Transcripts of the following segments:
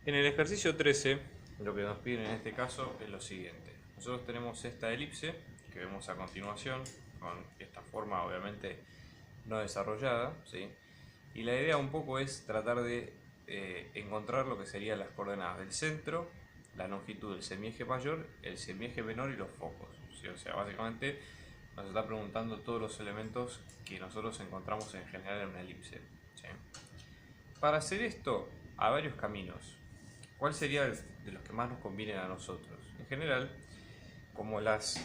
En el ejercicio 13, lo que nos piden en este caso es lo siguiente. Nosotros tenemos esta elipse que vemos a continuación, con esta forma obviamente no desarrollada, ¿sí? Y la idea un poco es tratar de encontrar lo que serían las coordenadas del centro, la longitud del semieje mayor, el semieje menor y los focos, ¿sí? O sea, básicamente nos está preguntando todos los elementos que nosotros encontramos en general en una elipse, ¿sí? Para hacer esto, hay varios caminos. ¿Cuál sería el de los que más nos convienen a nosotros? En general, como las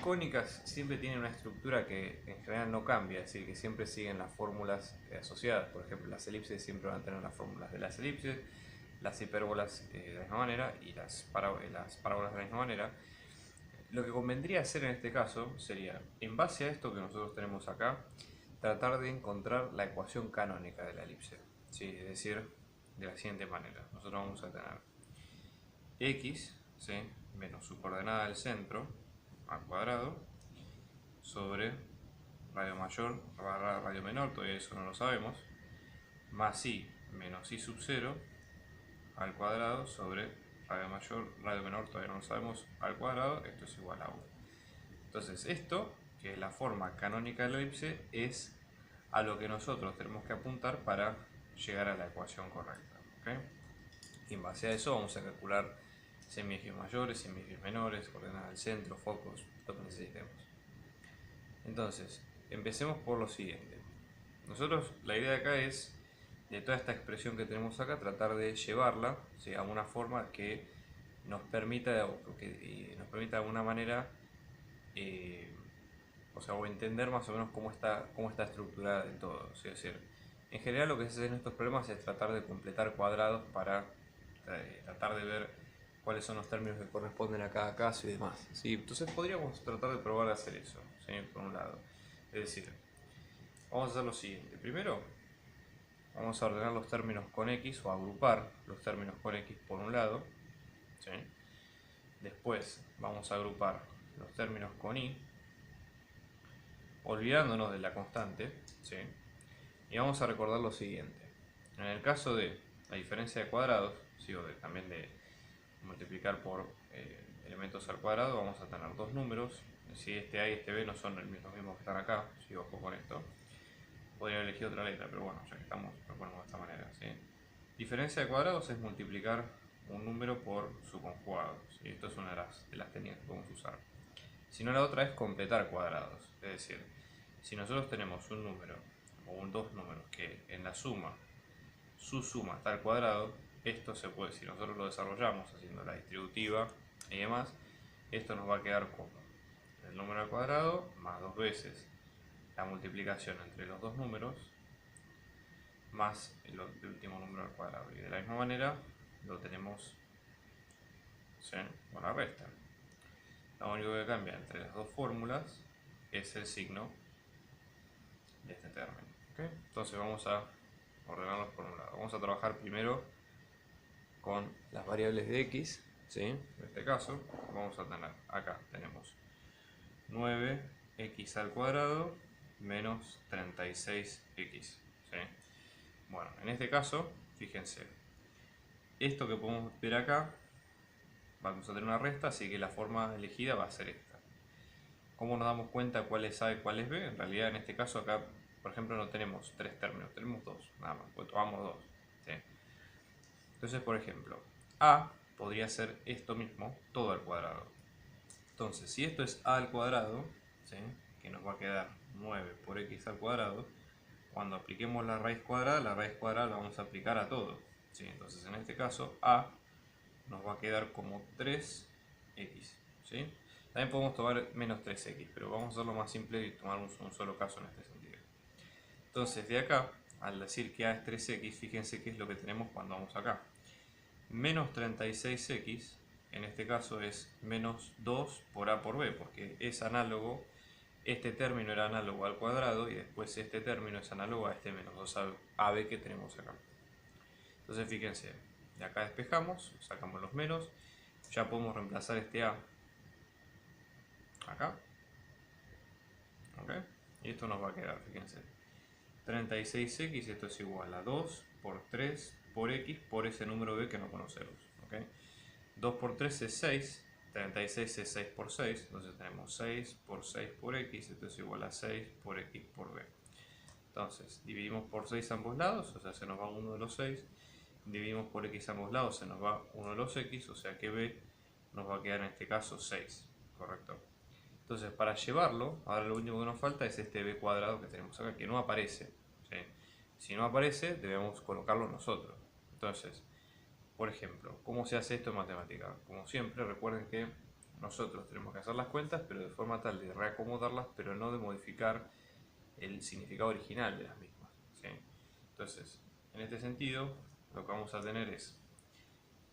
cónicas siempre tienen una estructura que en general no cambia, es decir, que siempre siguen las fórmulas asociadas. Por ejemplo, las elipses siempre van a tener las fórmulas de las elipses, las hipérbolas de la misma manera y las parábolas de la misma manera. Lo que convendría hacer en este caso sería, en base a esto que nosotros tenemos acá, tratar de encontrar la ecuación canónica de la elipse. ¿Sí? Es decir, de la siguiente manera. Nosotros vamos a tener x, ¿sí?, menos su coordenada del centro al cuadrado sobre radio mayor barra radio menor, todavía eso no lo sabemos, más y menos y sub 0 al cuadrado sobre radio mayor, radio menor, todavía no lo sabemos, al cuadrado, esto es igual a 1. Entonces esto, que es la forma canónica de la elipse, es a lo que nosotros tenemos que apuntar para llegar a la ecuación correcta, ¿okay? Y en base a eso vamos a calcular semiejes mayores, semiejes menores, coordenadas del centro, focos, lo que necesitemos. Entonces, empecemos por lo siguiente. Nosotros, la idea acá es, de toda esta expresión que tenemos acá, tratar de llevarla, ¿sí?, a una forma que nos permita, nos permita de alguna manera, eh, o entender más o menos cómo está estructurada en todo. ¿Sí? Es decir, en general lo que se hace en estos problemas es tratar de completar cuadrados para tratar de ver cuáles son los términos que corresponden a cada caso y demás, ¿sí? Entonces podríamos tratar de probar a hacer eso, ¿sí?, por un lado. Es decir, vamos a hacer lo siguiente. Primero, vamos a ordenar los términos con x o agrupar los términos con x por un lado, ¿sí? Después vamos a agrupar los términos con y, olvidándonos de la constante, ¿sí? Y vamos a recordar lo siguiente. En el caso de la diferencia de cuadrados, ¿sí?, o también de multiplicar por elementos al cuadrado, vamos a tener dos números. Si este A y este B no son los mismos que están acá, si ojo con esto, podría haber elegido otra letra, pero bueno, ya que estamos, lo ponemos de esta manera, ¿sí? Diferencia de cuadrados es multiplicar un número por su conjugado, ¿sí? Esto es una de las técnicas que podemos usar. Si no, la otra es completar cuadrados, es decir, si nosotros tenemos un número o dos números que en la suma, su suma está al cuadrado, esto se puede, si nosotros lo desarrollamos haciendo la distributiva y demás, esto nos va a quedar como el número al cuadrado más dos veces la multiplicación entre los dos números más el último número al cuadrado. Y de la misma manera lo tenemos, ¿sí?, con la resta. Lo único que cambia entre las dos fórmulas es el signo de este término, ¿okay? Entonces vamos a ordenarlos por un lado. Vamos a trabajar primero con las variables de x, ¿sí? En este caso vamos a tener, acá tenemos 9x al cuadrado menos 36x, ¿sí? Bueno, en este caso, fíjense, esto que podemos ver acá, vamos a tener una resta, así que la forma elegida va a ser esta. ¿Cómo nos damos cuenta cuál es A y cuál es B? En realidad, en este caso acá, por ejemplo, no tenemos tres términos, tenemos dos, nada más, pues tomamos dos, ¿sí? Entonces, por ejemplo, A podría ser esto mismo, todo al cuadrado. Entonces, si esto es A al cuadrado, ¿sí?, que nos va a quedar 9 por x al cuadrado, cuando apliquemos la raíz cuadrada la vamos a aplicar a todo, ¿sí? Entonces, en este caso, A nos va a quedar como 3x, ¿sí? También podemos tomar menos 3x, pero vamos a hacerlo más simple y tomar un solo caso en este sentido. Entonces, de acá, al decir que A es 3x, fíjense qué es lo que tenemos cuando vamos acá. Menos 36x, en este caso es menos 2 por A por B, porque es análogo, este término era análogo al cuadrado y después este término es análogo a este menos 2AB que tenemos acá. Entonces fíjense, de acá despejamos, sacamos los menos, ya podemos reemplazar este A acá, ¿ok? Y esto nos va a quedar, fíjense, 36x, esto es igual a 2 por 3 por x por ese número b que no conocemos. ¿Okay? 2 por 3 es 6, 36 es 6 por 6, entonces tenemos 6 por 6 por x, esto es igual a 6 por x por b. Entonces, dividimos por 6 ambos lados, o sea, se nos va uno de los 6. Dividimos por x ambos lados, se nos va uno de los x, o sea que b nos va a quedar en este caso 6, ¿correcto? Entonces, para llevarlo, ahora lo único que nos falta es este b cuadrado que tenemos acá, que no aparece. ¿Sí? Si no aparece, debemos colocarlo nosotros. Entonces, por ejemplo, ¿cómo se hace esto en matemática? Como siempre, recuerden que nosotros tenemos que hacer las cuentas, pero de forma tal de reacomodarlas, pero no de modificar el significado original de las mismas. ¿Sí? Entonces, en este sentido, lo que vamos a tener es,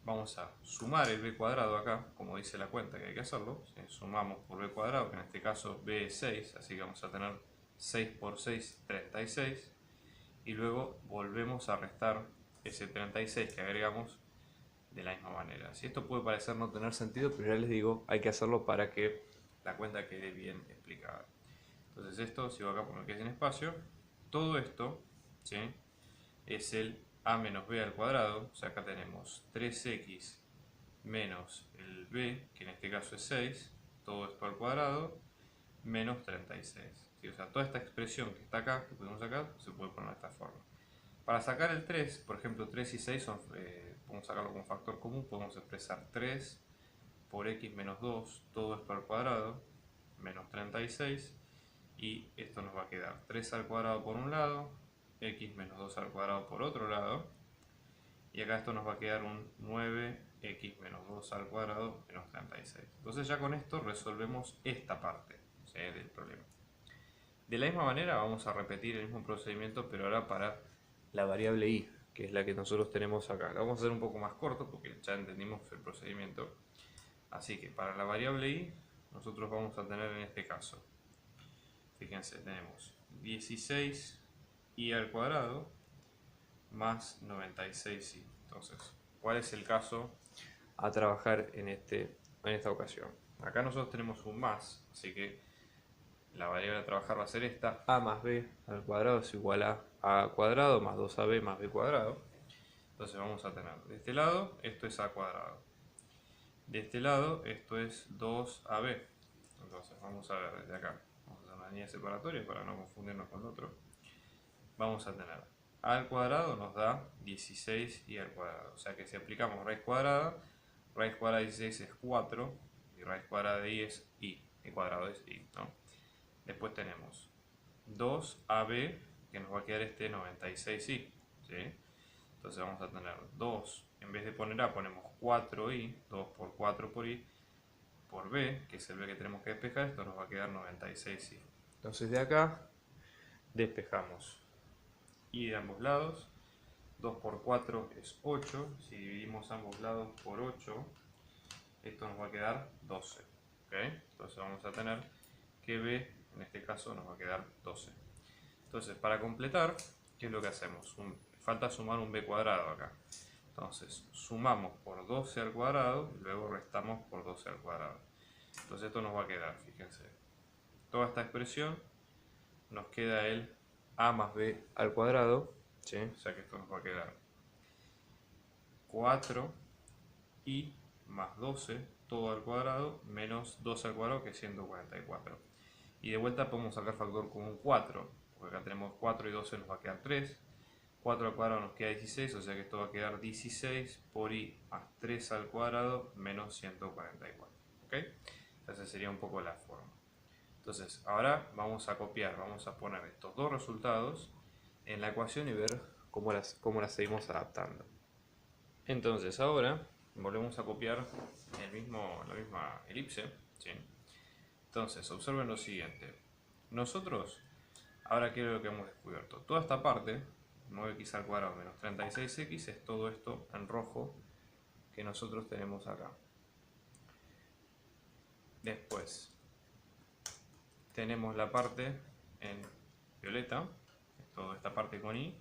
vamos a sumar el b cuadrado acá, como dice la cuenta que hay que hacerlo. ¿Sí? Sumamos por b cuadrado, que en este caso b es 6, así que vamos a tener 6 por 6, 36. Y luego volvemos a restar ese 36 que agregamos de la misma manera. Si esto puede parecer no tener sentido, pero ya les digo, hay que hacerlo para que la cuenta quede bien explicada. Entonces esto, si voy acá por me quede sin espacio, todo esto, ¿sí? Es el a menos b al cuadrado, o sea acá tenemos 3x menos el b, que en este caso es 6, todo esto al cuadrado, menos 36. ¿Sí? O sea, toda esta expresión que está acá, que podemos sacar, se puede poner de esta forma. Para sacar el 3, por ejemplo 3 y 6 son, podemos sacarlo como factor común, podemos expresar 3 por x menos 2, todo esto al cuadrado, menos 36, y esto nos va a quedar 3 al cuadrado por un lado, x menos 2 al cuadrado por otro lado, y acá esto nos va a quedar un 9x menos 2 al cuadrado menos 36. Entonces ya con esto resolvemos esta parte, ¿sí? Del problema. De la misma manera vamos a repetir el mismo procedimiento, pero ahora para la variable y, que es la que nosotros tenemos acá. La vamos a hacer un poco más corto porque ya entendimos el procedimiento. Así que para la variable y nosotros vamos a tener en este caso, fíjense, tenemos 16y al cuadrado más 96y. Entonces, ¿cuál es el caso a trabajar en esta ocasión? Acá nosotros tenemos un más, así que la variable a trabajar va a ser esta, a más b al cuadrado es igual a cuadrado más 2ab más b cuadrado. Entonces vamos a tener de este lado, esto es a cuadrado. De este lado, esto es 2ab. Entonces vamos a ver desde acá. Vamos a hacer una línea separatoria para no confundirnos con el otro. Vamos a tener a al cuadrado nos da 16y al cuadrado. O sea que si aplicamos raíz cuadrada de 16 es 4 y raíz cuadrada de y es y. Y cuadrado es y, ¿no? Después tenemos 2ab, que nos va a quedar este 96i. ¿Sí? Entonces vamos a tener 2, en vez de poner a ponemos 4i, 2 por 4 por i, por b, que es el b que tenemos que despejar, esto nos va a quedar 96i. Entonces de acá despejamos i de ambos lados, 2 por 4 es 8, si dividimos ambos lados por 8, esto nos va a quedar 12. ¿Okay? Entonces vamos a tener que b, en este caso, nos va a quedar 12. Entonces, para completar, ¿qué es lo que hacemos? Falta sumar un b cuadrado acá. Entonces, sumamos por 12 al cuadrado y luego restamos por 12 al cuadrado. Entonces esto nos va a quedar, fíjense, toda esta expresión nos queda el a más b al cuadrado, ¿sí? O sea que esto nos va a quedar 4i más 12, todo al cuadrado, menos 2 al cuadrado, que es 144. Y de vuelta podemos sacar factor común 4, porque acá tenemos 4 y 12 nos va a quedar 3. 4 al cuadrado nos queda 16, o sea que esto va a quedar 16 por i más 3 al cuadrado menos 144. ¿Ok? Esa sería un poco la forma. Entonces, ahora vamos a copiar, vamos a poner estos dos resultados en la ecuación y ver cómo las seguimos adaptando. Entonces, ahora volvemos a copiar la misma elipse. ¿Sí? Entonces, observen lo siguiente. Nosotros, ahora ¿qué es lo que hemos descubierto? Toda esta parte, 9x al cuadrado menos 36x, es todo esto en rojo que nosotros tenemos acá. Después tenemos la parte en violeta, que es toda esta parte con i,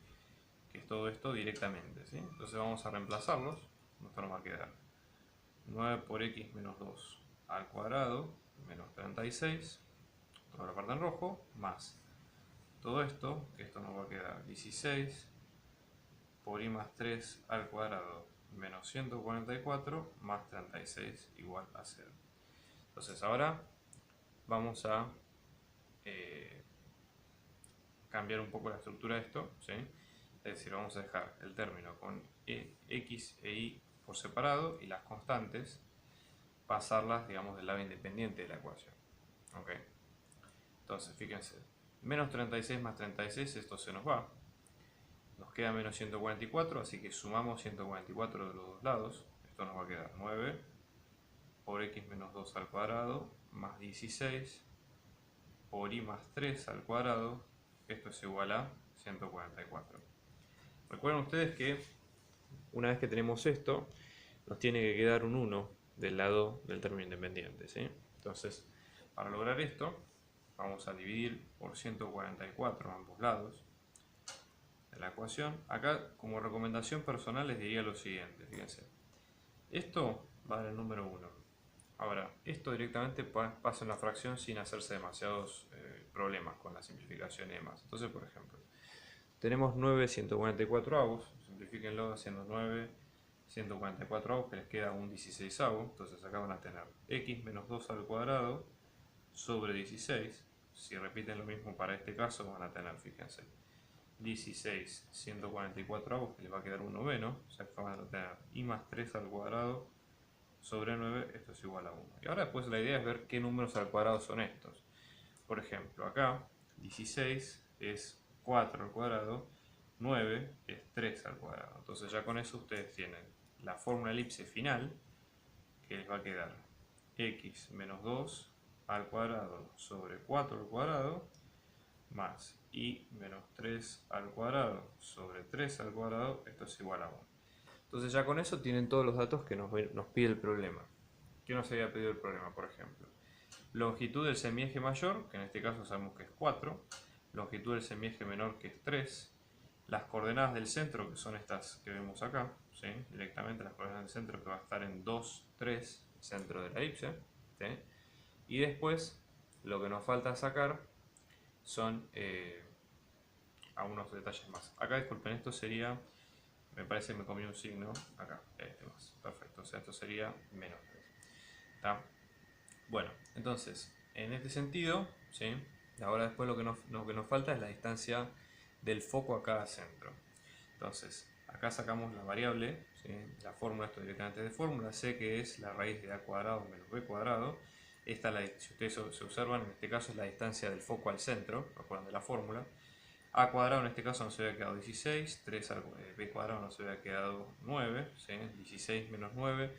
que es todo esto directamente, ¿sí? Entonces vamos a reemplazarlos. Esto nos va a quedar 9 por x menos 2 al cuadrado menos 36, toda la parte en rojo, más todo esto, que esto nos va a quedar 16 por i más 3 al cuadrado menos 144 más 36 igual a 0. Entonces ahora vamos a cambiar un poco la estructura de esto, ¿sí? Es decir, vamos a dejar el término con x e y por separado y las constantes pasarlas, digamos, del lado independiente de la ecuación. ¿Ok? Entonces, fíjense, menos 36 más 36, esto se nos va. Nos queda menos 144, así que sumamos 144 de los dos lados. Esto nos va a quedar 9 por x menos 2 al cuadrado más 16 por i más 3 al cuadrado. Esto es igual a 144. Recuerden ustedes que una vez que tenemos esto, nos tiene que quedar un 1 del lado del término independiente, ¿sí? Entonces, para lograr esto, vamos a dividir por 144 ambos lados de la ecuación. Acá, como recomendación personal, les diría lo siguiente, fíjense. Esto va en el número 1. Ahora, esto directamente pasa en la fracción sin hacerse demasiados problemas con la simplificación y demás. Entonces, por ejemplo, tenemos 9 144avos, simplifíquenlo haciendo 9 144avos, que les queda un 16avo. Entonces acá van a tener x menos 2 al cuadrado sobre 16. Si repiten lo mismo para este caso, van a tener, fíjense, 16 144avos, que les va a quedar un noveno. O sea que van a tener i más 3 al cuadrado sobre 9, esto es igual a 1. Y ahora después la idea es ver qué números al cuadrado son estos. Por ejemplo, acá 16 es 4 al cuadrado, 9 es 3 al cuadrado. Entonces ya con eso ustedes tienen la fórmula elipse final, que les va a quedar x menos 2 al cuadrado sobre 4 al cuadrado más i menos 3 al cuadrado sobre 3 al cuadrado, esto es igual a 1. Entonces ya con eso tienen todos los datos que nos pide el problema. ¿Qué nos había pedido el problema, por ejemplo? Longitud del semieje mayor, que en este caso sabemos que es 4. Longitud del semieje menor, que es 3. Las coordenadas del centro, que son estas que vemos acá, ¿sí? Directamente las coordenadas del centro, que va a estar en 2, 3, centro de la elipse, ¿sí? Y después, lo que nos falta sacar son algunos detalles más. Acá, disculpen, esto sería... Me parece que me comí un signo acá, este más. Perfecto, o sea, esto sería menos 3. ¿Está? Bueno, entonces, en este sentido, ¿sí? Ahora después lo que nos falta es la distancia del foco a cada centro. Entonces, acá sacamos la variable, ¿sí? La fórmula, esto directamente de fórmula, c, que es la raíz de a cuadrado menos b cuadrado. Esta, si ustedes se observan, en este caso es la distancia del foco al centro, recuerdan de la fórmula. A cuadrado en este caso nos había quedado 16, 3 al b cuadrado nos había quedado 9, ¿sí? 16 menos 9,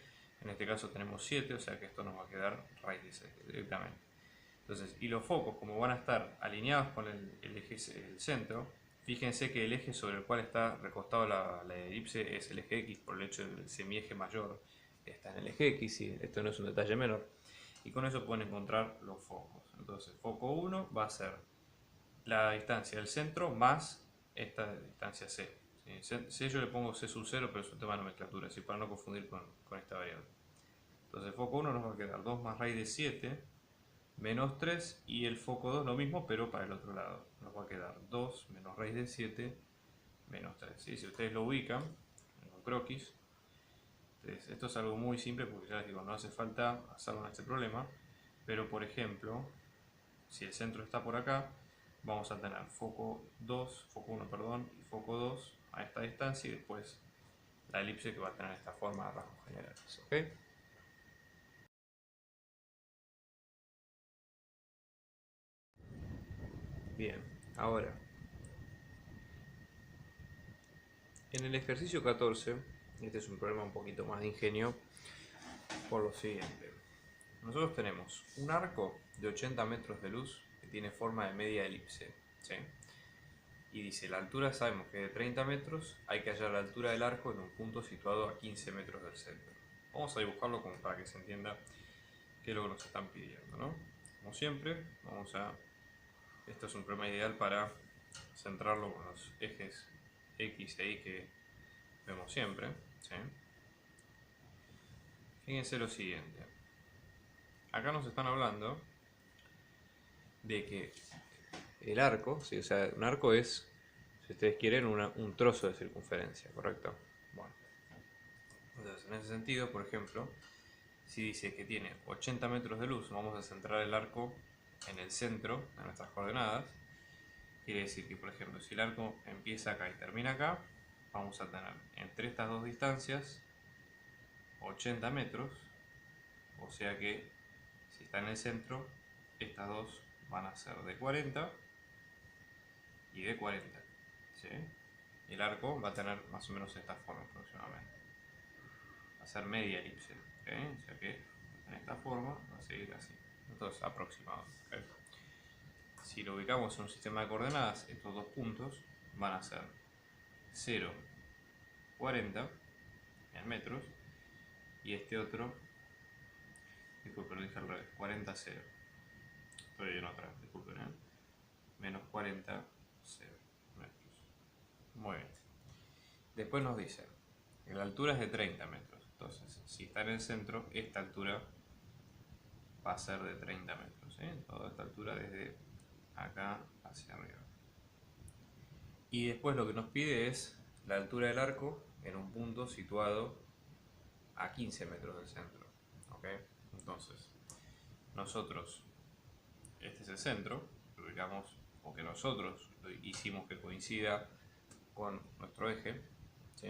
en este caso tenemos 7, o sea que esto nos va a quedar raíz de 6 directamente. Entonces, y los focos, como van a estar alineados con el eje, el centro, fíjense que el eje sobre el cual está recostado la elipse es el eje X, por el hecho del semieje mayor está en el eje X, y esto no es un detalle menor. Y con eso pueden encontrar los focos. Entonces, foco 1 va a ser la distancia del centro más esta distancia C. C yo le pongo C sub 0, pero es un tema de nomenclatura, así para no confundir con esta variable. Entonces, foco 1 nos va a quedar 2 más raíz de 7 menos 3, y el foco 2 lo mismo, pero para el otro lado. Nos va a quedar 2 menos raíz de 7 menos 3. ¿Sí? Si ustedes lo ubican en un croquis, entonces, esto es algo muy simple porque ya les digo, no hace falta hacerlo en este problema, pero por ejemplo, si el centro está por acá, vamos a tener foco 1, perdón, y foco 2 a esta distancia, y después la elipse, que va a tener esta forma de rasgos generales. ¿Okay? Bien, ahora, en el ejercicio 14, este es un problema un poquito más de ingenio, por lo siguiente. Nosotros tenemos un arco de 80 metros de luz que tiene forma de media elipse, ¿sí? Y dice, la altura sabemos que de 30 metros, hay que hallar la altura del arco en un punto situado a 15 metros del centro. Vamos a dibujarlo como para que se entienda qué es lo que nos están pidiendo, ¿no? Como siempre, esto es un problema ideal para centrarlo con los ejes X e Y que vemos siempre, ¿sí? Fíjense lo siguiente. Acá nos están hablando de que el arco, ¿sí? O sea, un arco es, si ustedes quieren, un trozo de circunferencia, ¿correcto? Bueno, entonces en ese sentido, por ejemplo, si dice que tiene 80 metros de luz, vamos a centrar el arco en el centro de nuestras coordenadas. Quiere decir que, por ejemplo, si el arco empieza acá y termina acá, vamos a tener entre estas dos distancias 80 metros, o sea que si está en el centro, estas dos van a ser de 40 y de 40, ¿sí? El arco va a tener más o menos esta forma aproximadamente. Va a ser media elipse, ¿okay? O sea que en esta forma va a seguir así. Entonces, aproximado, ¿okay? Si lo ubicamos en un sistema de coordenadas, estos dos puntos van a ser 0, 40 en metros, y este otro, disculpen, lo dije al revés, 40, 0. Estoy en otra, disculpen, menos 40, 0 metros. Muy bien. Después nos dice que la altura es de 30 metros. Entonces, si está en el centro, esta altura va a ser de 30 metros. Toda esta altura desde acá hacia arriba. Y después lo que nos pide es la altura del arco en un punto situado a 15 metros del centro. ¿Okay? Entonces, nosotros, este es el centro, lo ubicamos, o que nosotros lo hicimos que coincida con nuestro eje, ¿sí?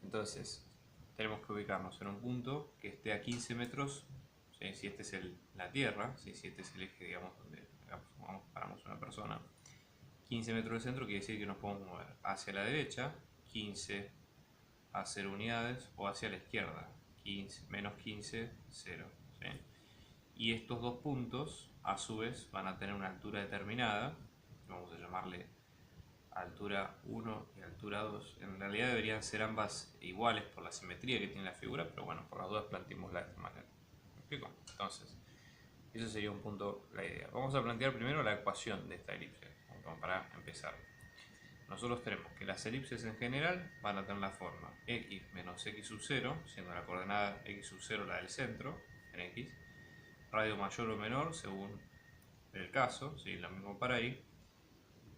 Entonces, tenemos que ubicarnos en un punto que esté a 15 metros, ¿sí? Si este es la Tierra, ¿sí? Si este es el eje, digamos, donde paramos una persona, 15 metros del centro quiere decir que nos podemos mover hacia la derecha, 15 a 0 unidades, o hacia la izquierda, 15, menos 15, 0. ¿Sí? Y estos dos puntos, a su vez, van a tener una altura determinada, vamos a llamarle altura 1 y altura 2. En realidad deberían ser ambas iguales por la simetría que tiene la figura, pero bueno, por las dudas planteémosla de esta manera. ¿Me explico? Entonces, eso sería un punto, la idea. Vamos a plantear primero la ecuación de esta elipse, como para empezar. Nosotros tenemos que las elipses en general van a tener la forma x menos x sub 0, siendo la coordenada x sub 0 la del centro, en x, radio mayor o menor según el caso, ¿sí? Lo mismo para y,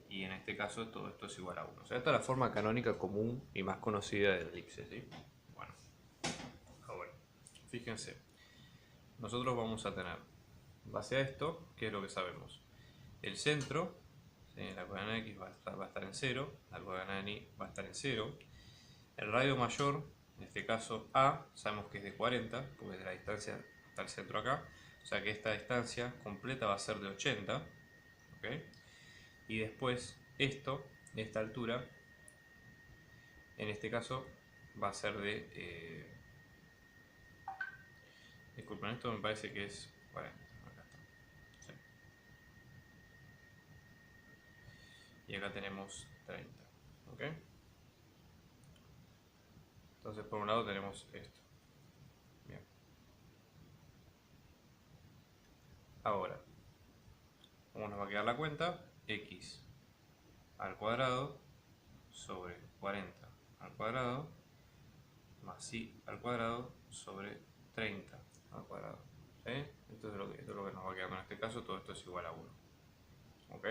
y en este caso todo esto es igual a 1. O sea, esta es la forma canónica común y más conocida de la elipse, ¿sí? Bueno, ahora, fíjense, nosotros vamos a tener, en base a esto, ¿qué es lo que sabemos? El centro, ¿sí? La coordenada x va a estar en 0, la coordenada en y va a estar en 0. El radio mayor, en este caso a, sabemos que es de 40, porque de la distancia hasta el centro acá. O sea que esta distancia completa va a ser de 80. ¿Okay? Y después esta altura, en este caso va a ser de... disculpen, esto me parece que es 40. Acá está. Sí. Y acá tenemos 30. ¿Ok? Entonces por un lado tenemos esto. Bien. Ahora, ¿cómo nos va a quedar la cuenta? X al cuadrado sobre 40 al cuadrado más y al cuadrado sobre 30 al cuadrado. ¿Sí? Esto es lo que nos va a quedar en este caso. Todo esto es igual a 1. ¿Ok?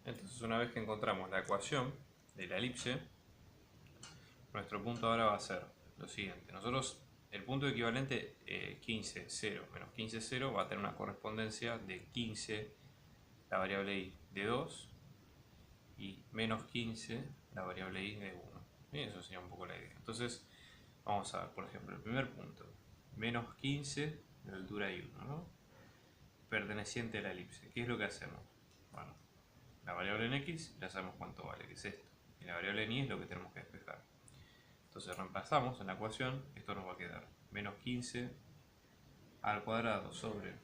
Entonces, una vez que encontramos la ecuación de la elipse, nuestro punto ahora va a ser lo siguiente. Nosotros, el punto equivalente 15, 0 menos 15, 0 va a tener una correspondencia de 15, la variable y, de 2, y menos 15, la variable y, de 1. Y eso sería un poco la idea. Entonces, vamos a ver, por ejemplo, el primer punto, menos 15 de altura y 1, ¿no? Perteneciente a la elipse. ¿Qué es lo que hacemos? Bueno, la variable en x ya sabemos cuánto vale, que es esto. Y la variable en y es lo que tenemos que despejar. Entonces reemplazamos en la ecuación, esto nos va a quedar menos 15 al cuadrado sobre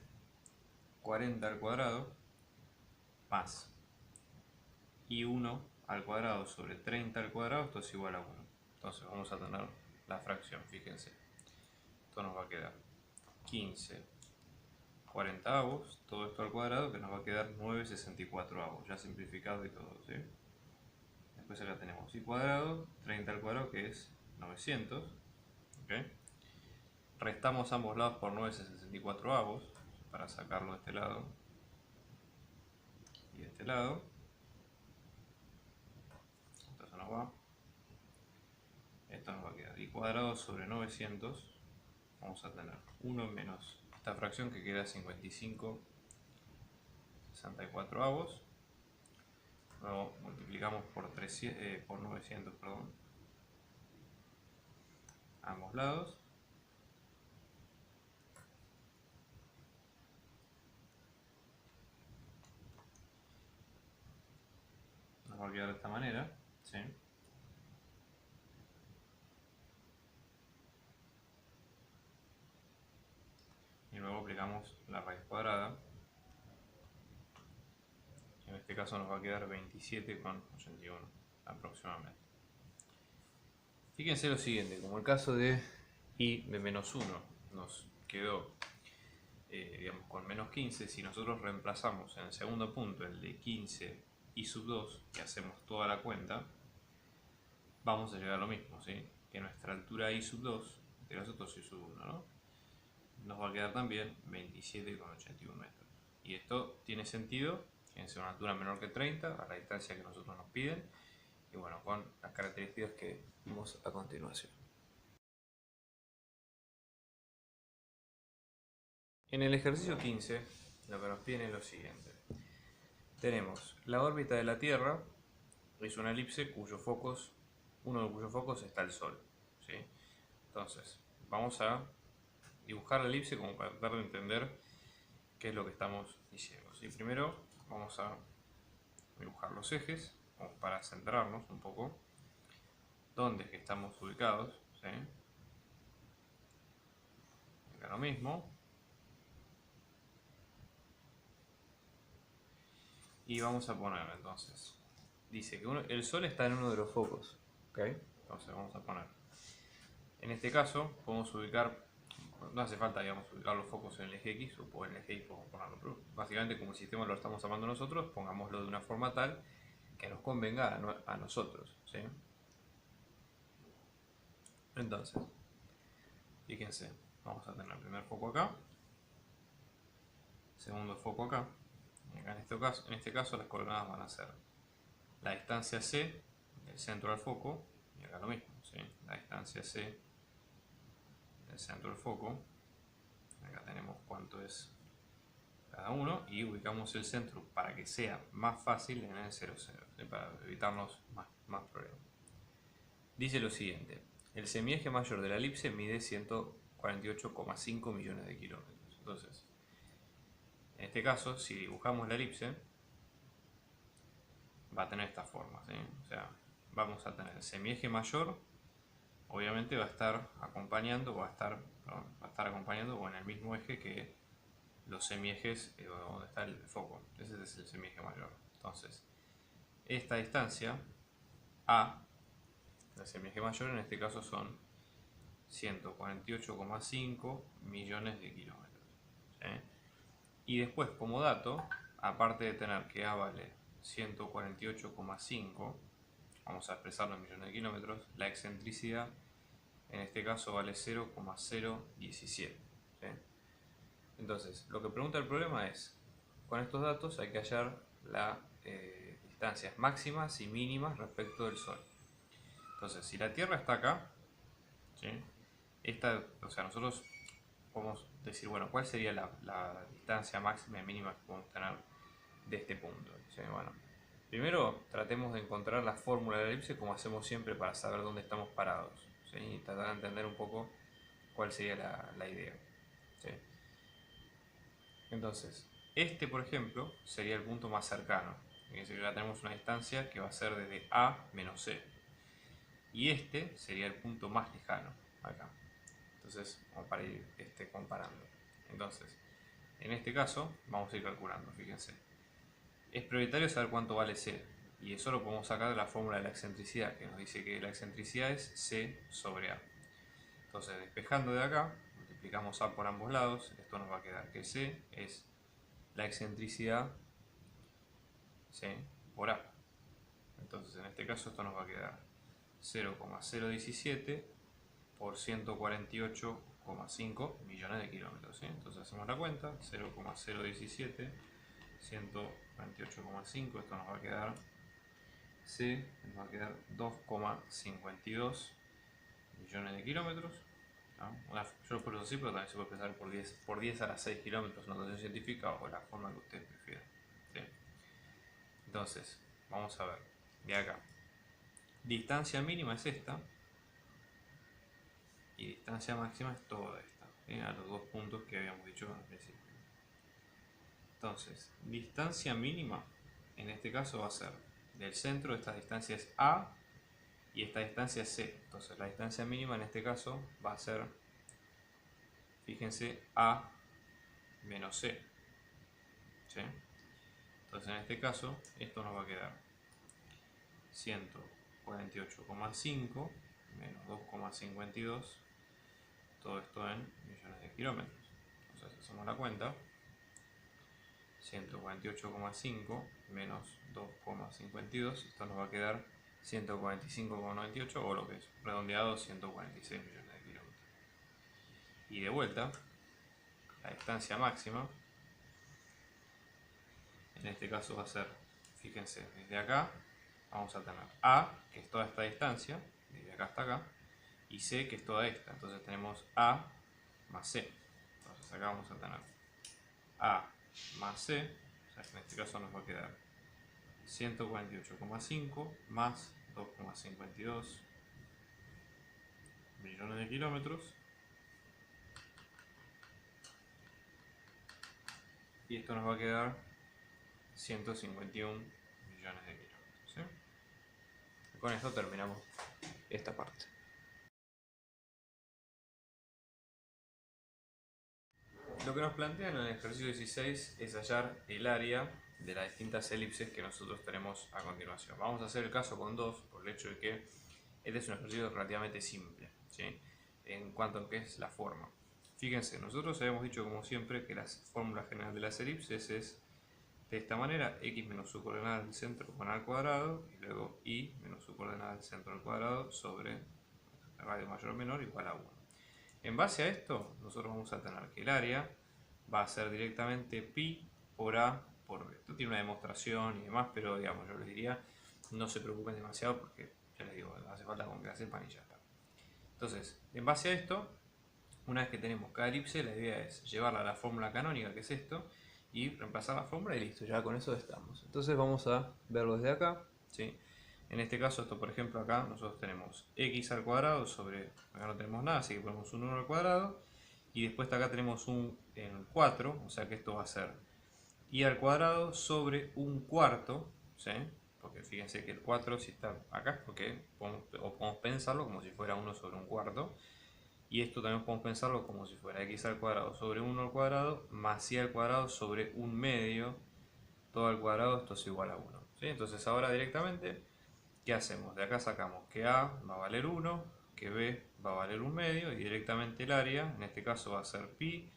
40 al cuadrado más y 1 al cuadrado sobre 30 al cuadrado, esto es igual a 1. Entonces vamos a tener la fracción, fíjense. Esto nos va a quedar 15 40avos, todo esto al cuadrado, que nos va a quedar 9 64avos, ya simplificado y todo, ¿sí? Después acá tenemos y cuadrado, 30 al cuadrado, que es 900. ¿Okay? Restamos ambos lados por 9 64avos, para sacarlo de este lado. y de este lado. Esto se nos va. Esto nos va a quedar i cuadrado sobre 900. Vamos a tener 1 menos esta fracción que queda 55,64. Luego multiplicamos por 900, perdón, a ambos lados. Nos va a quedar de esta manera, ¿sí? Y luego aplicamos la raíz cuadrada. En este caso nos va a quedar 27,81 aproximadamente. Fíjense lo siguiente, como el caso de i de menos 1 nos quedó digamos, con menos 15, si nosotros reemplazamos en el segundo punto el de 15 i sub 2 y hacemos toda la cuenta, vamos a llegar a lo mismo, ¿sí? Que nuestra altura i sub 2, de los otros i sub 1, ¿no? Nos va a quedar también 27,81 metros. Y esto tiene sentido, fíjense, una altura menor que 30, a la distancia que nosotros nos piden, y bueno, con las características que vimos a continuación. En el ejercicio 15, lo que nos piden es lo siguiente. Tenemos la órbita de la Tierra, es una elipse uno de cuyos focos está el Sol, ¿sí? Entonces, vamos a dibujar la elipse como para tratar de entender qué es lo que estamos diciendo, ¿sí? Primero vamos a dibujar los ejes, como para centrarnos un poco, dónde es que estamos ubicados, ¿sí? Acá lo mismo. Y vamos a poner entonces, dice que el Sol está en uno de los focos, ¿ok? Entonces vamos a poner, en este caso podemos ubicar, no hace falta, digamos, ubicar los focos en el eje X o en el eje Y podemos ponerlo, pero básicamente como el sistema lo estamos armando nosotros, pongámoslo de una forma tal que nos convenga a nosotros, ¿sí? Entonces, fíjense, vamos a tener el primer foco acá, segundo foco acá, y acá en este caso las coordenadas van a ser la distancia C del centro al foco, y acá lo mismo, ¿sí? La distancia C del centro al foco, acá tenemos cuánto es cada uno, y ubicamos el centro para que sea más fácil en el 0, 0, ¿sí? Para evitarnos más problemas. Dice lo siguiente, el semieje mayor de la elipse mide 148,5 millones de kilómetros. Entonces, en este caso, si dibujamos la elipse, va a tener esta forma, ¿sí? O sea, vamos a tener el semieje mayor, obviamente va a estar acompañando, o en el mismo eje que los semiejes donde está el foco. Ese es el semieje mayor. Entonces, esta distancia A, el semieje mayor, en este caso son 148,5 millones de kilómetros, ¿sí? Y después, como dato, aparte de tener que A vale 148,5, vamos a expresarlo en millones de kilómetros, la excentricidad en este caso vale 0,017, ¿sí? Entonces, lo que pregunta el problema es, con estos datos hay que hallar las distancias máximas y mínimas respecto del Sol. Entonces, si la Tierra está acá, ¿sí? O sea, nosotros podemos decir, bueno, ¿cuál sería la distancia máxima y mínima que podemos tener de este punto? ¿Sí? Bueno, primero tratemos de encontrar la fórmula de la elipse como hacemos siempre para saber dónde estamos parados, ¿sí? Y tratar de entender un poco cuál sería la idea, ¿sí? Entonces, este por ejemplo sería el punto más cercano, es decir, ya tenemos una distancia que va a ser desde A menos C, y este sería el punto más lejano, acá. Entonces, vamos para ir comparando. Entonces, en este caso, vamos a ir calculando, fíjense. Es prioritario saber cuánto vale C, y eso lo podemos sacar de la fórmula de la excentricidad, que nos dice que la excentricidad es C sobre A. Entonces, despejando de acá, multiplicamos A por ambos lados, esto nos va a quedar que C es la excentricidad, ¿sí?, por A. Entonces, en este caso, esto nos va a quedar 0,017 por 148,5 millones de kilómetros, ¿sí? Entonces hacemos la cuenta, 0,017 128,5, esto nos va a quedar C, nos va a quedar 2,52 millones de kilómetros. Yo lo puse así, pero también se puede pensar por 10 a la 6 kilómetros, notación científica o la forma que ustedes prefieran. ¿Sí? Entonces, vamos a ver, de acá. Distancia mínima es esta y distancia máxima es toda esta, ¿sí? A los dos puntos que habíamos dicho al principio. Entonces, distancia mínima en este caso va a ser del centro, de esta distancia es A y esta distancia es C. Entonces, la distancia mínima en este caso va a ser, fíjense, A menos C. ¿Sí? Entonces, en este caso, esto nos va a quedar 148,5 menos 2,52, todo esto en millones de kilómetros. Entonces, hacemos la cuenta. 148,5 menos 2,52, esto nos va a quedar 145,98, o lo que es redondeado 146 millones de kilómetros. Y de vuelta, la distancia máxima, en este caso va a ser, fíjense, desde acá vamos a tener A, que es toda esta distancia, desde acá hasta acá, y C, que es toda esta. Entonces tenemos A más C. Entonces acá vamos a tener A más C, o sea que en este caso nos va a quedar 148,5 más 2,52 millones de kilómetros, y esto nos va a quedar 151 millones de kilómetros. ¿Sí? Con esto terminamos esta parte. Lo que nos plantean en el ejercicio 16 es hallar el área de las distintas elipses que nosotros tenemos a continuación. Vamos a hacer el caso con 2 por el hecho de que este es un ejercicio relativamente simple, ¿sí? En cuanto a lo que es la forma. Fíjense, nosotros habíamos dicho como siempre que la fórmula general de las elipses es de esta manera: x menos su coordenada del centro al cuadrado, y luego y menos su coordenada del centro al cuadrado sobre el radio mayor o menor igual a 1. En base a esto, nosotros vamos a tener que el área va a ser directamente pi por a por b. Esto tiene una demostración y demás, pero digamos, yo les diría, no se preocupen demasiado porque, ya les digo, hace falta con que la sepan y ya está. Entonces, en base a esto, una vez que tenemos cada elipse, la idea es llevarla a la fórmula canónica, que es esto, y reemplazar la fórmula y listo, ya con eso estamos. Entonces vamos a verlo desde acá, ¿sí? En este caso, esto por ejemplo acá, nosotros tenemos x al cuadrado sobre, acá no tenemos nada, así que ponemos un 1 al cuadrado, y después acá tenemos un 4, o sea que esto va a ser y al cuadrado sobre un cuarto, ¿sí? Porque fíjense que el 4 si está acá es porque podemos pensarlo como si fuera 1 sobre un cuarto, y esto también podemos pensarlo como si fuera x al cuadrado sobre 1 al cuadrado más y al cuadrado sobre un medio, todo al cuadrado, esto es igual a 1, ¿sí? Entonces ahora directamente, ¿qué hacemos? De acá sacamos que a va a valer 1, que b va a valer un medio, y directamente el área, en este caso va a ser pi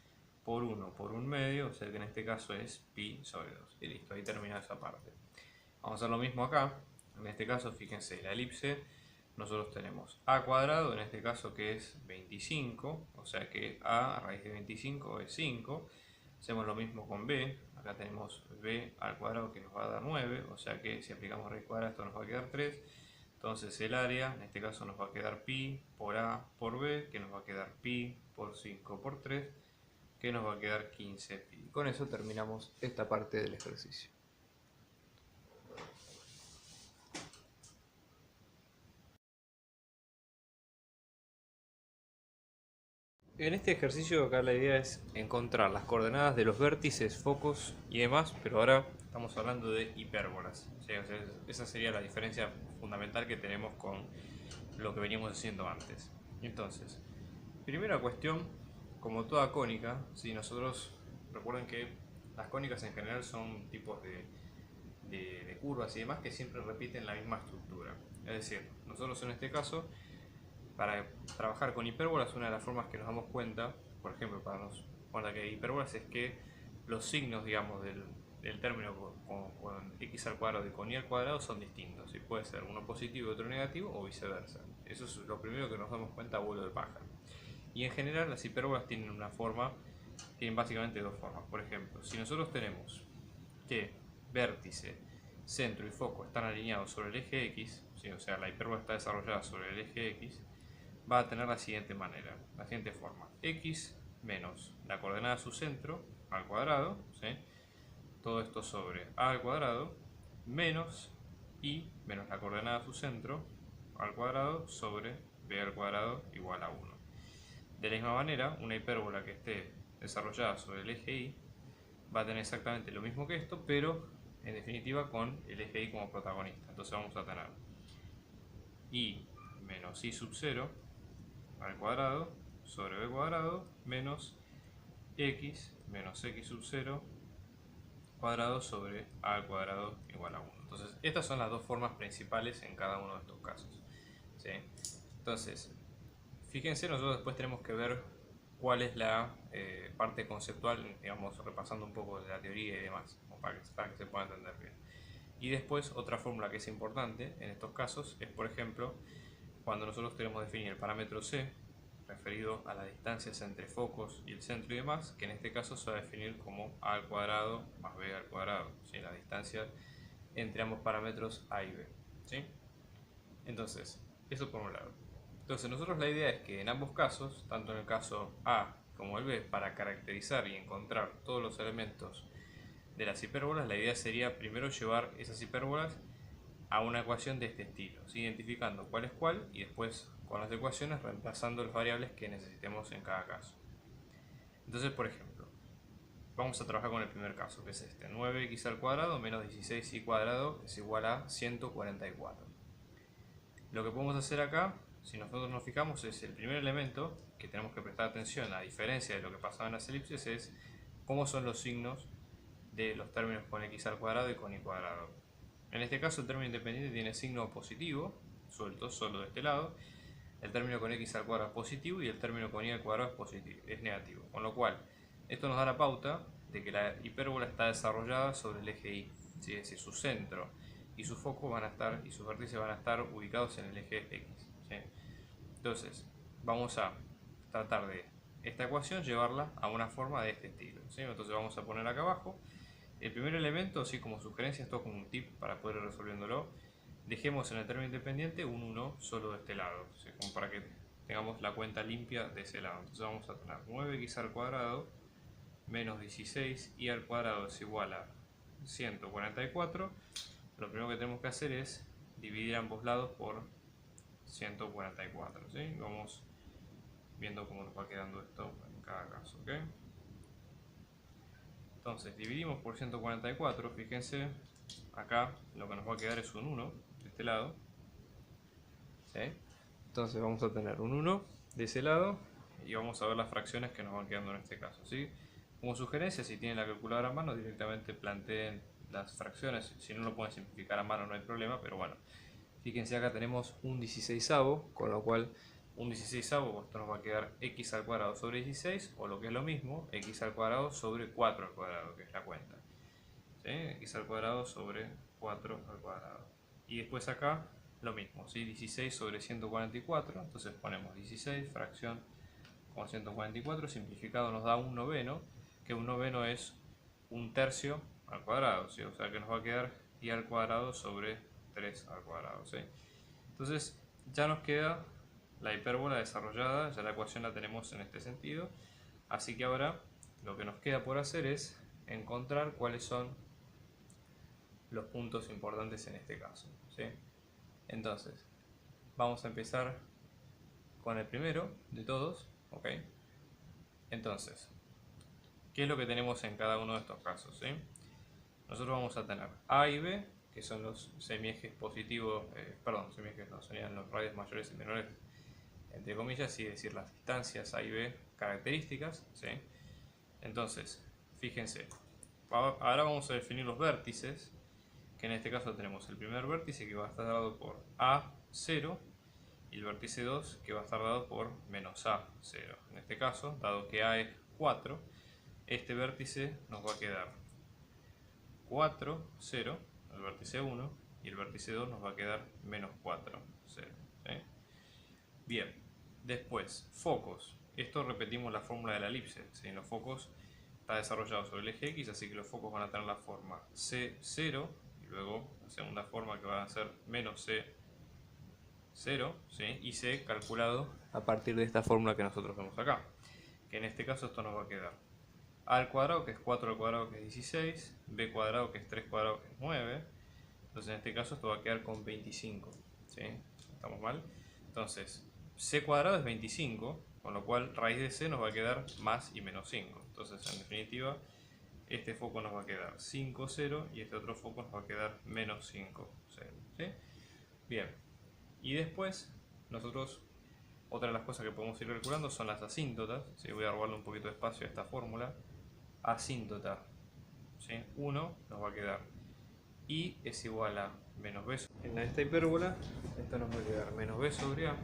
por 1 por un medio, o sea que en este caso es pi sobre 2. Y listo, ahí termina esa parte. Vamos a hacer lo mismo acá. En este caso, fíjense, la elipse, nosotros tenemos a cuadrado, en este caso que es 25, o sea que a raíz de 25 es 5. Hacemos lo mismo con b, acá tenemos b al cuadrado que nos va a dar 9, o sea que si aplicamos raíz cuadrada esto nos va a quedar 3. Entonces el área, en este caso nos va a quedar pi por a por b, que nos va a quedar pi por 5 por 3, que nos va a quedar 15 pi. Con eso terminamos esta parte del ejercicio. En este ejercicio acá la idea es encontrar las coordenadas de los vértices, focos y demás, pero ahora estamos hablando de hipérbolas. ¿Sí? O sea, esa sería la diferencia fundamental que tenemos con lo que veníamos haciendo antes. Entonces, primera cuestión, como toda cónica, si nosotros recuerden que las cónicas en general son tipos de curvas y demás que siempre repiten la misma estructura. Es decir, nosotros en este caso, para trabajar con hipérbolas, una de las formas que nos damos cuenta, por ejemplo, para nos cuenta que hay hipérbolas, es que los signos, digamos, del término con x al cuadrado y con y al cuadrado son distintos. Y puede ser uno positivo y otro negativo, o viceversa. Eso es lo primero que nos damos cuenta a vuelo de pájaro. Y en general las hipérbolas tienen básicamente dos formas. Por ejemplo, si nosotros tenemos que vértice, centro y foco están alineados sobre el eje X, ¿sí? O sea, la hipérbola está desarrollada sobre el eje X, va a tener la siguiente manera, la siguiente forma: X menos la coordenada de su centro al cuadrado, ¿sí? Todo esto sobre a al cuadrado, menos y menos la coordenada de su centro al cuadrado sobre b al cuadrado igual a 1. De la misma manera, una hipérbola que esté desarrollada sobre el eje y va a tener exactamente lo mismo que esto, pero en definitiva con el eje y como protagonista. Entonces vamos a tener y menos y sub 0 al cuadrado sobre b cuadrado menos x menos x sub 0 cuadrado sobre a al cuadrado igual a 1. Entonces estas son las dos formas principales en cada uno de estos casos, ¿sí? Entonces, fíjense, nosotros después tenemos que ver cuál es la parte conceptual, digamos, repasando un poco de la teoría y demás, para que se pueda entender bien. Y después otra fórmula que es importante en estos casos es, por ejemplo, cuando nosotros queremos definir el parámetro C, referido a las distancias entre focos y el centro y demás, que en este caso se va a definir como a al cuadrado más b al cuadrado, ¿sí? La distancia entre ambos parámetros a y b, ¿sí? Entonces, eso por un lado. Entonces, nosotros la idea es que en ambos casos, tanto en el caso A como el B, para caracterizar y encontrar todos los elementos de las hipérbolas, la idea sería primero llevar esas hipérbolas a una ecuación de este estilo, ¿sí? Identificando cuál es cuál y después con las ecuaciones reemplazando las variables que necesitemos en cada caso. Entonces, por ejemplo, vamos a trabajar con el primer caso, que es este: 9x al cuadrado menos 16y cuadrado es igual a 144. Lo que podemos hacer acá, si nosotros nos fijamos, es el primer elemento que tenemos que prestar atención, a diferencia de lo que pasaba en las elipses, es cómo son los signos de los términos con x al cuadrado y con y cuadrado. En este caso el término independiente tiene signo positivo, suelto, solo de este lado. El término con x al cuadrado es positivo y el término con y al cuadrado es positivo, es negativo. Con lo cual, esto nos da la pauta de que la hipérbola está desarrollada sobre el eje y, ¿sí? Es decir, su centro y su foco van a estar, y sus vértices van a estar ubicados en el eje x, ¿sí? Entonces, vamos a tratar de esta ecuación llevarla a una forma de este estilo, ¿sí? Entonces vamos a poner acá abajo el primer elemento, así como sugerencia, esto como un tip para poder ir resolviéndolo. Dejemos en el término independiente un 1 solo de este lado, ¿sí? Como para que tengamos la cuenta limpia de ese lado. Entonces vamos a tener 9x al cuadrado menos 16y al cuadrado es igual a 144. Lo primero que tenemos que hacer es dividir ambos lados por 144, ¿sí? Vamos viendo cómo nos va quedando esto en cada caso, ¿ok? Entonces dividimos por 144, fíjense, acá lo que nos va a quedar es un 1 de este lado, ¿sí? Entonces vamos a tener un 1 de ese lado y vamos a ver las fracciones que nos van quedando en este caso, ¿sí? Como sugerencia, si tienen la calculadora a mano, directamente planteen las fracciones. Si no lo pueden simplificar a mano no hay problema, pero bueno, fíjense, acá tenemos un 16avo, con lo cual un 16avo, esto nos va a quedar x al cuadrado sobre 16, o lo que es lo mismo, x al cuadrado sobre 4 al cuadrado, que es la cuenta, ¿sí? X al cuadrado sobre 4 al cuadrado. Y después acá lo mismo, ¿sí? 16 sobre 144, entonces ponemos 16 fracción con 144, simplificado nos da un noveno, que un noveno es un tercio al cuadrado, ¿sí? O sea que nos va a quedar y al cuadrado sobre 3 al cuadrado, ¿sí? Entonces ya nos queda la hipérbola desarrollada, ya la ecuación la tenemos en este sentido, así que ahora lo que nos queda por hacer es encontrar cuáles son los puntos importantes en este caso, ¿sí? Entonces vamos a empezar con el primero de todos, ¿ok? Entonces, ¿qué es lo que tenemos en cada uno de estos casos, ¿sí? Nosotros vamos a tener A y B, que son los semiejes positivos, semiejes no, serían los radios mayores y menores, entre comillas, y decir las distancias A y B características, ¿sí? Entonces, fíjense, ahora vamos a definir los vértices, que en este caso tenemos el primer vértice que va a estar dado por A0 y el vértice 2 que va a estar dado por menos A0. En este caso, dado que A es 4, este vértice nos va a quedar 4, 0, el vértice 1, y el vértice 2 nos va a quedar menos 4, 0. ¿Sí? Bien, después, focos. Esto repetimos la fórmula de la elipse. ¿Sí? Los focos está desarrollado sobre el eje X, así que los focos van a tener la forma C0 y luego la segunda forma que va a ser menos C0, ¿sí? Y C calculado a partir de esta fórmula que nosotros vemos acá, que en este caso esto nos va a quedar A al cuadrado, que es 4 al cuadrado, que es 16, B cuadrado, que es 3 cuadrado, que es 9. Entonces en este caso esto va a quedar con 25, ¿sí? ¿Estamos mal? Entonces C cuadrado es 25, con lo cual raíz de C nos va a quedar más y menos 5. Entonces en definitiva este foco nos va a quedar 5, 0 y este otro foco nos va a quedar menos 5, 0, ¿sí? Bien, y después nosotros, otra de las cosas que podemos ir calculando son las asíntotas, ¿sí? Voy a robarle un poquito de espacio a esta fórmula. Asíntota, ¿sí? 1 nos va a quedar I es igual a menos B. En esta hipérbola, esto nos va a quedar menos B sobre A,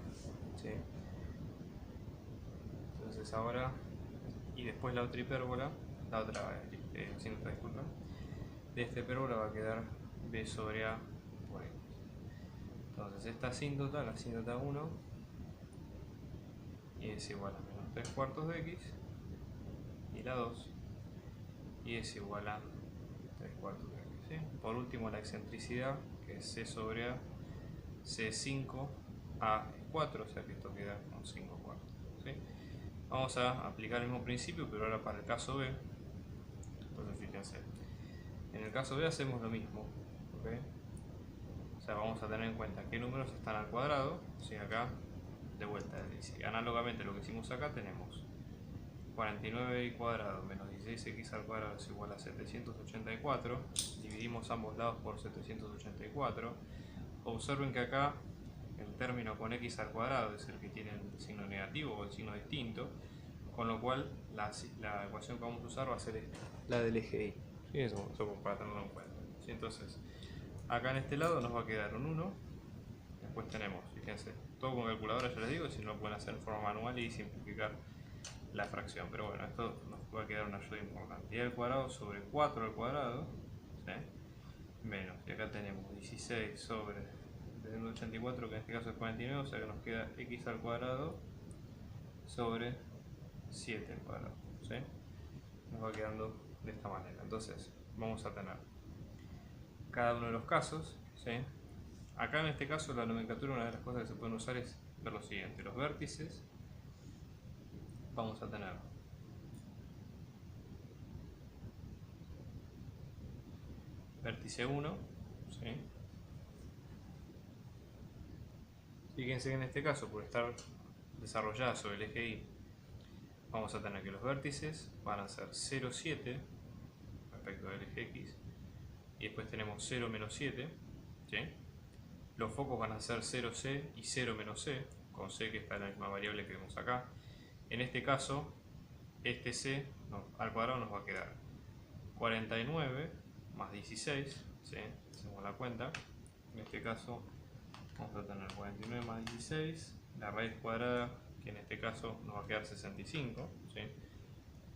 ¿sí? Entonces ahora, y después la otra hipérbola, la otra asíntota, disculpa, de esta hipérbola va a quedar B sobre A por X. Entonces esta asíntota, la asíntota 1, y es igual a menos 3 cuartos de X, y la 2, y es igual a 3 cuartos de X. ¿Sí? Por último la excentricidad, que es C sobre A, C5 A es 4, o sea que esto queda con 5 cuartos. ¿Sí? Vamos a aplicar el mismo principio, pero ahora para el caso B. Entonces fíjense, en el caso B hacemos lo mismo, ¿okay? O sea, vamos a tener en cuenta qué números están al cuadrado. ¿Sí? Acá, de vuelta, análogamente lo que hicimos acá, tenemos 49y cuadrado menos 16x al cuadrado es igual a 784. Dividimos ambos lados por 784. Observen que acá el término con x al cuadrado es el que tiene el signo negativo o el signo distinto, con lo cual la ecuación que vamos a usar va a ser esta, la del eje Y. ¿Sí? Eso para tenerlo en cuenta. ¿Sí? Entonces, acá en este lado nos va a quedar un 1. Después tenemos, fíjense, todo con calculadora, ya les digo, si no lo pueden hacer en forma manual y simplificar la fracción, pero bueno, esto nos va a quedar una ayuda importante. Y al cuadrado sobre 4 al cuadrado, ¿sí? Menos, y acá tenemos 16 sobre 384, que en este caso es 49, o sea que nos queda x al cuadrado sobre 7 al cuadrado, ¿sí? Nos va quedando de esta manera. Entonces vamos a tener cada uno de los casos, ¿sí? Acá en este caso la nomenclatura, una de las cosas que se pueden usar es ver lo siguiente: los vértices vamos a tener vértice 1, ¿sí? Fíjense que en este caso, por estar desarrollada sobre el eje Y, vamos a tener que los vértices van a ser 0, 7 respecto del eje X, y después tenemos 0, menos 7, ¿sí? Los focos van a ser 0C y 0 menos C, con C que está en la misma variable que vemos acá. En este caso, este C al cuadrado nos va a quedar 49 más 16, ¿sí? Hacemos la cuenta. En este caso vamos a tener 49 más 16, la raíz cuadrada, que en este caso nos va a quedar 65, ¿sí?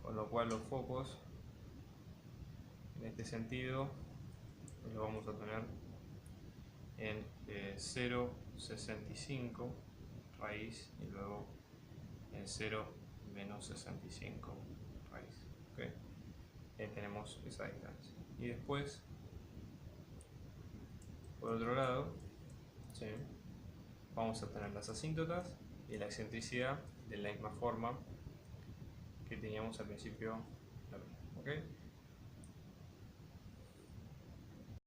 Con lo cual los focos en este sentido los vamos a tener en 0,65 raíz y luego en 0 menos 65 raíz. ¿Okay? Tenemos esa distancia. Y después, por otro lado, ¿sí? Vamos a tener las asíntotas y la excentricidad de la misma forma que teníamos al principio. ¿Okay?